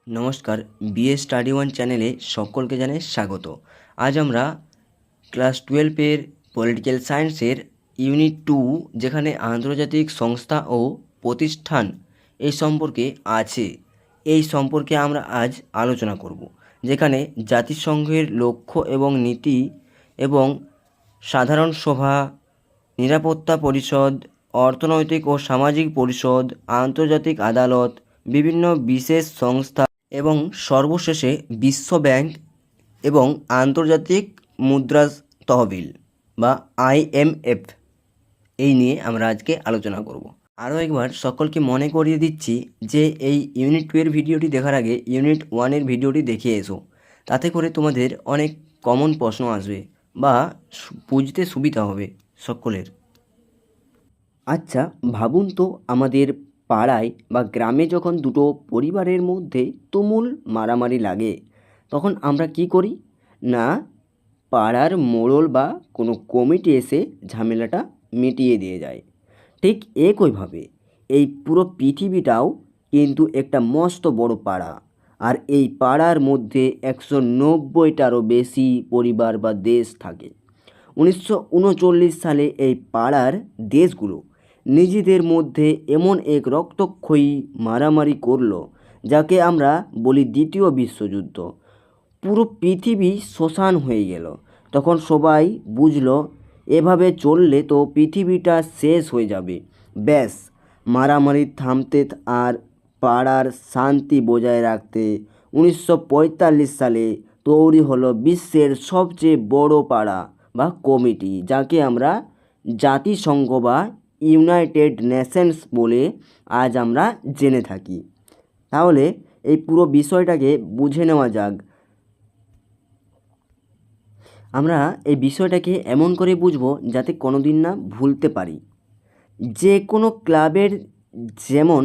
নমস্কার, BA study one চ্যানেলে সকলকে জানাই স্বাগত। আজ আমরা ক্লাস 12-এর পলিটিক্যাল সায়েন্সের ইউনিট 2, যেখানে আন্তর্জাতিক সংস্থা ও প্রতিষ্ঠান এই সম্পর্কে আছে, এই সম্পর্কে আমরা আজ আলোচনা করব। যেখানে জাতিসংঘের লক্ষ্য এবং নীতি এবং সাধারণ সভা, নিরাপত্তা পরিষদ, অর্থনৈতিক ও সামাজিক পরিষদ, আন্তর্জাতিক আদালত, বিভিন্ন বিশেষ সংস্থা এবং সর্বশেষে বিশ্ব ব্যাংক এবং আন্তর্জাতিক মুদ্রা তহবিল বা IMF, এই নিয়ে আমরা আজকে আলোচনা করব। আরও একবার সকলকে মনে করিয়ে দিচ্ছি যে এই ইউনিট 2 এর ভিডিওটি দেখার আগে ইউনিট 1-এর ভিডিওটি দেখে এসো। তাতে করে তোমাদের অনেক কমন প্রশ্ন আসবে বা বুঝতে সুবিধা হবে সকলের। আচ্ছা, ভাবুন তো, আমাদের পাড়ায় বা গ্রামে যখন দুটো পরিবারের মধ্যে তুমুল মারামারি লাগে, তখন আমরা কি করি? না, পাড়ার মোড়ল বা কোনো কমিটি এসে ঝামেলাটা মিটিয়ে দিয়ে যায়। ঠিক একইভাবে এই পুরো পৃথিবীটাও কিন্তু একটা মস্ত বড় পাড়া, আর এই পাড়ার মধ্যে 190টারও বেশি পরিবার বা দেশ থাকে। 1939 সালে এই পাড়ার দেশগুলো নিজেদের মধ্যে এমন এক রক্তক্ষয়ী মারামারি করলো, যাকে আমরা বলি দ্বিতীয় বিশ্বযুদ্ধ। পুরো পৃথিবী শ্মশান হয়ে গেল। তখন সবাই বুঝলো এভাবে চললে তো পৃথিবীটা শেষ হয়ে যাবে। ব্যাস, মারামারি থামতে আর পাড়ার শান্তি বজায় রাখতে 1945 সালে তৈরি হলো বিশ্বের সবচেয়ে বড় পাড়া বা কমিটি, যাকে আমরা জাতিসংঘ বা ইউনাইটেড নেশনস বলে আজ আমরা জেনে থাকি। তাহলে এই পুরো বিষয়টাকে বুঝে নেওয়া যাক। আমরা এই বিষয়টাকে এমন করে বুঝবো যাতে কোনো দিন না ভুলতে পারি। যে কোনো ক্লাবের যেমন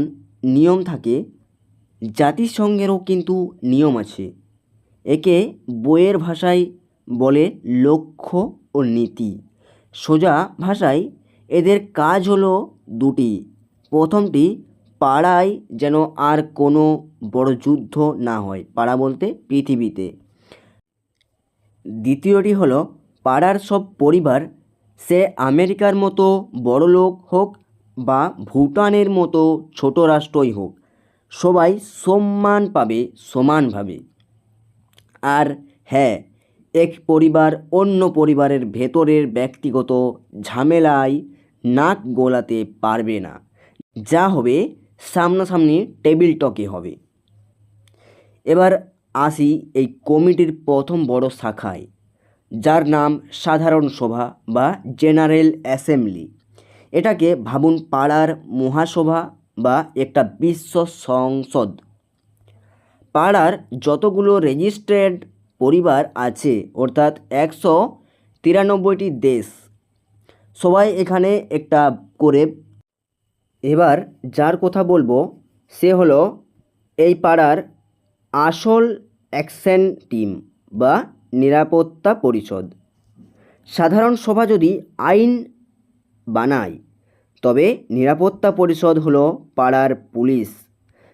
নিয়ম থাকে, জাতিসংঘেরও কিন্তু নিয়ম আছে। একে বইয়ের ভাষায় বলে লক্ষ্য ও নীতি। সোজা ভাষায় এদের কাজ হলো দুটি। প্রথমটি, পাড়ায় যেন আর কোনো বড় যুদ্ধ না হয়, পাড়া বলতে পৃথিবীতে। দ্বিতীয়টি হলো, পাড়ার সব পরিবার, সে আমেরিকার মতো বড়লোক হোক বা ভুটানের মতো ছোট রাষ্ট্রই হোক, সবাই সম্মান পাবে সমানভাবে। আর হ্যাঁ, এক পরিবার অন্য পরিবারের ভেতরের ব্যক্তিগত ঝামেলায় নাক গলাতে পারবে না। যা হবে সামনাসামনি টেবিল টকে হবে। এবার আসি এই কমিটির প্রথম বড় শাখায়, যার নাম সাধারণ সভা বা জেনারেল অ্যাসেম্বলি। এটাকে ভাবুন পাড়ার মহাসভা বা একটা বিশ্ব সংসদ। পাড়ার যতগুলো রেজিস্ট্রেড পরিবার আছে, অর্থাৎ 193টি দেশ, সবাই এখানে একটা করে। এবার যার কথা বলবো সে হলো এই পাড়ার আসল অ্যাকশন টিম বা নিরাপত্তা পরিষদ। সাধারণ সভা যদি আইন বানায়, তবে নিরাপত্তা পরিষদ হলো পাড়ার পুলিশ,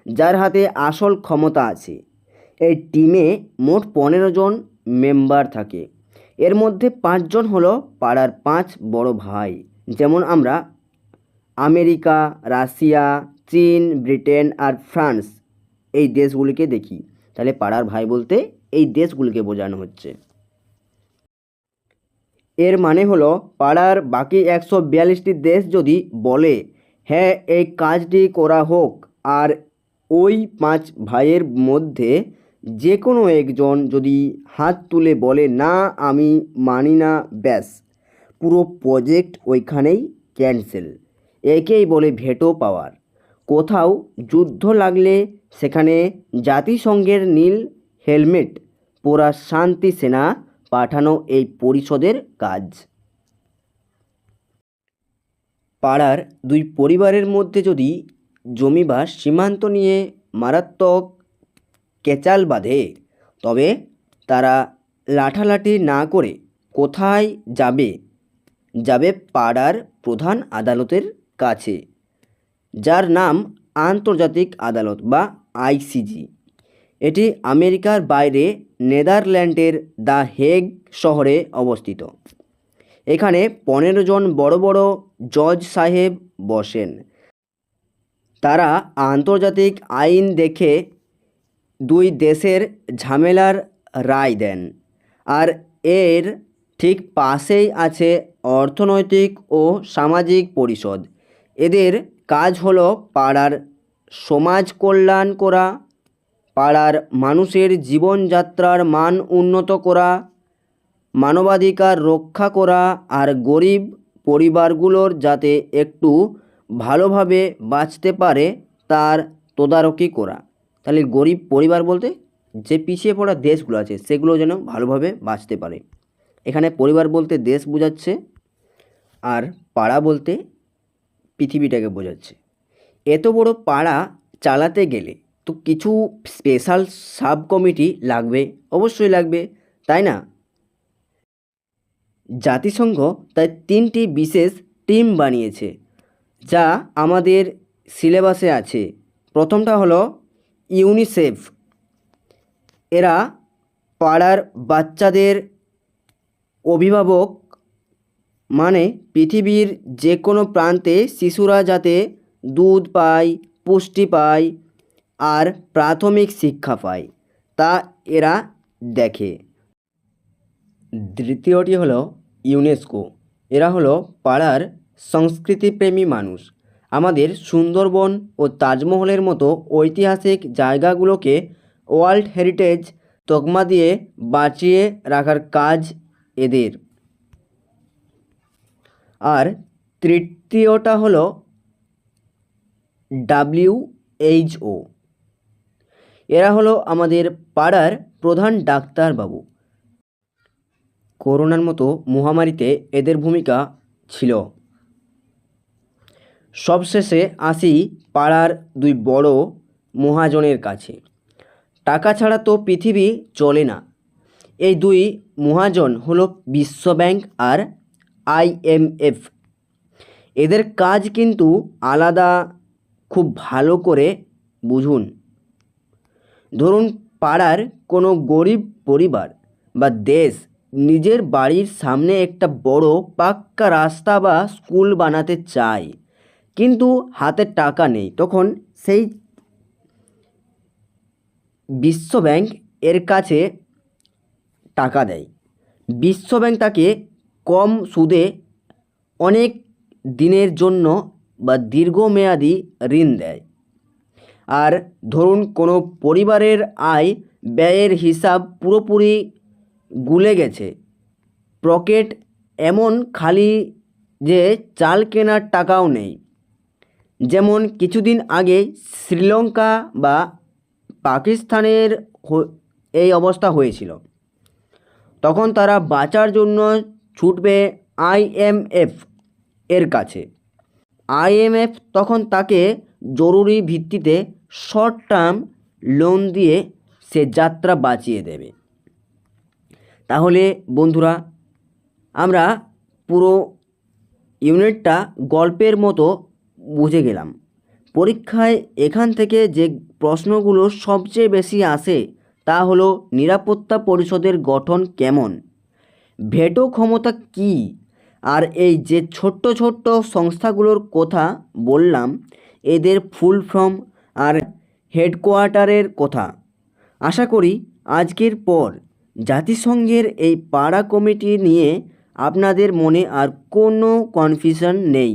যার হাতে আসল ক্ষমতা আছে। এই টিমে মোট 15 জন মেম্বার থাকে। এর মধ্যে 5 জন হলো পাড়ার 5 বড় ভাই, যেমন আমরা আমেরিকা, রাশিয়া, চীন, ব্রিটেন আর ফ্রান্স এই দেশগুলিকে দেখি। তাহলে পাড়ার ভাই বলতে এই দেশগুলিকে বোঝানো হচ্ছে। এর মানে হলো পাড়ার বাকি 142টি দেশ যদি বলে হ্যাঁ এই কাজটি করা হোক, আর ওই 5 ভাইয়ের মধ্যে যে কোনো একজন যদি হাত তুলে বলে না আমি মানি না, ব্যাস পুরো প্রজেক্ট ওইখানেই ক্যান্সেল। একেই বলে ভেটো পাওয়ার। কোথাও যুদ্ধ লাগলে সেখানে জাতিসংঘের নীল হেলমেট পরা শান্তি সেনা পাঠানো এই পরিষদের কাজ। পাড়ার দুই পরিবারের মধ্যে যদি জমি বা সীমান্ত নিয়ে মারাত্মক কেচাল বাঁধে, তবে তারা লাঠালাঠি না করে কোথায় যাবে? যাবে পাড়ার প্রধান আদালতের কাছে, যার নাম আন্তর্জাতিক আদালত বা ICJ। এটি আমেরিকার বাইরে নেদারল্যান্ডের দ্য হেগ শহরে অবস্থিত। এখানে 15 জন বড় বড় জজ সাহেব বসেন। তারা আন্তর্জাতিক আইন দেখে দুই দেশের ঝামেলার রায় দেন। আর এর ঠিক পাশেই আছে অর্থনৈতিক ও সামাজিক পরিষদ। এদের কাজ হলো পাড়ার সমাজ কল্যাণ করা, পাড়ার মানুষের জীবনযাত্রার মান উন্নত করা, মানবাধিকার রক্ষা করা আর গরিব পরিবারগুলোর যাতে একটু ভালোভাবে বাঁচতে পারে তার তদারকি করা। তাহলে গরিব পরিবার বলতে যে পিছিয়ে পড়া দেশগুলো আছে সেগুলো যেন ভালোভাবে বাঁচতে পারে। এখানে পরিবার বলতে দেশ বোঝাচ্ছে, আর পাড়া বলতে পৃথিবীটাকে বোঝাচ্ছে। এত বড় পাড়া চালাতে গেলে তো কিছু স্পেশাল সাব কমিটি লাগবে, অবশ্যই লাগবে, তাই না? জাতিসংঘ তাই 3টি বিশেষ টিম বানিয়েছে যা আমাদের সিলেবাসে আছে। প্রথমটা হলো ইউনিসেফ। এরা পাড়ার বাচ্চাদের অভিভাবক, মানে পৃথিবীর যে কোনো প্রান্তে শিশুরা যাতে দুধ পায়, পুষ্টি পায় আর প্রাথমিক শিক্ষা পায় তা এরা দেখে। দ্বিতীয়টি হলো ইউনেস্কো। এরা হলো পাড়ার সংস্কৃতিপ্রেমী মানুষ। আমাদের সুন্দরবন ও তাজমহলের মতো ঐতিহাসিক জায়গাগুলোকে ওয়ার্ল্ড হেরিটেজ তকমা দিয়ে বাঁচিয়ে রাখার কাজ এদের। আর তৃতীয়টা হলো WHO। এরা হলো আমাদের পাড়ার প্রধান ডাক্তারবাবু। করোনার মতো মহামারীতে এদের ভূমিকা ছিল। সবশেষে আসি পাড়ার দুই বড় মহাজনের কাছে। টাকা ছাড়া তো পৃথিবী চলে না। এই দুই মহাজন হলো বিশ্বব্যাংক আর IMF। এদের কাজ কিন্তু আলাদা, খুব ভালো করে বুঝুন। ধরুন পাড়ার কোনো গরিব পরিবার বা দেশ নিজের বাড়ির সামনে একটা বড় পাক্কা রাস্তা বা স্কুল বানাতে চায়, কিন্তু হাতে টাকা নেই, তখন সেই বিশ্বব্যাংক এর কাছে টাকা দেয়। বিশ্বব্যাংক তাকে কম সুদে অনেক দিনের জন্য বা দীর্ঘমেয়াদী ঋণ দেয়। আর ধরুন কোনো পরিবারের আয় ব্যয়ের হিসাব পুরোপুরি গুলে গেছে, পকেট এমন খালি যে চাল কেনার টাকাও নেই, যেমন কিছুদিন আগে শ্রীলঙ্কা বা পাকিস্তানের এই অবস্থা হয়েছিল, তখন তারা বাঁচার জন্য ছুটবে IMF এর কাছে। IMF তখন তাকে জরুরি ভিত্তিতে শর্ট টার্ম লোন দিয়ে সে যাত্রা বাঁচিয়ে দেবে। তাহলে বন্ধুরা, আমরা পুরো ইউনিটটা গল্পের মতো বুঝে গেলাম। পরীক্ষায় এখান থেকে যে প্রশ্নগুলো সবচেয়ে বেশি আসে তা হলো নিরাপত্তা পরিষদের গঠন কেমন, ভেটো ক্ষমতা কী, আর এই যে ছোট্ট ছোট্ট সংস্থাগুলোর কথা বললাম এদের ফুল ফর্ম আর হেডকোয়ার্টারের কথা। আশা করি আজকের পর জাতিসংঘের এই পাড়া কমিটি নিয়ে আপনাদের মনে আর কোনো কনফিউশন নেই।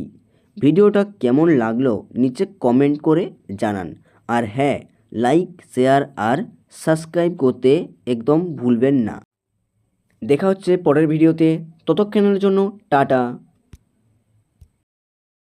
ভিডিওটা কেমন লাগলো নিচে কমেন্ট করে জানান। আর হ্যাঁ, লাইক, শেয়ার আর সাবস্ক্রাইব করতে একদম ভুলবেন না। দেখা হচ্ছে পরের ভিডিওতে। ততক্ষণের জন্য টাটা।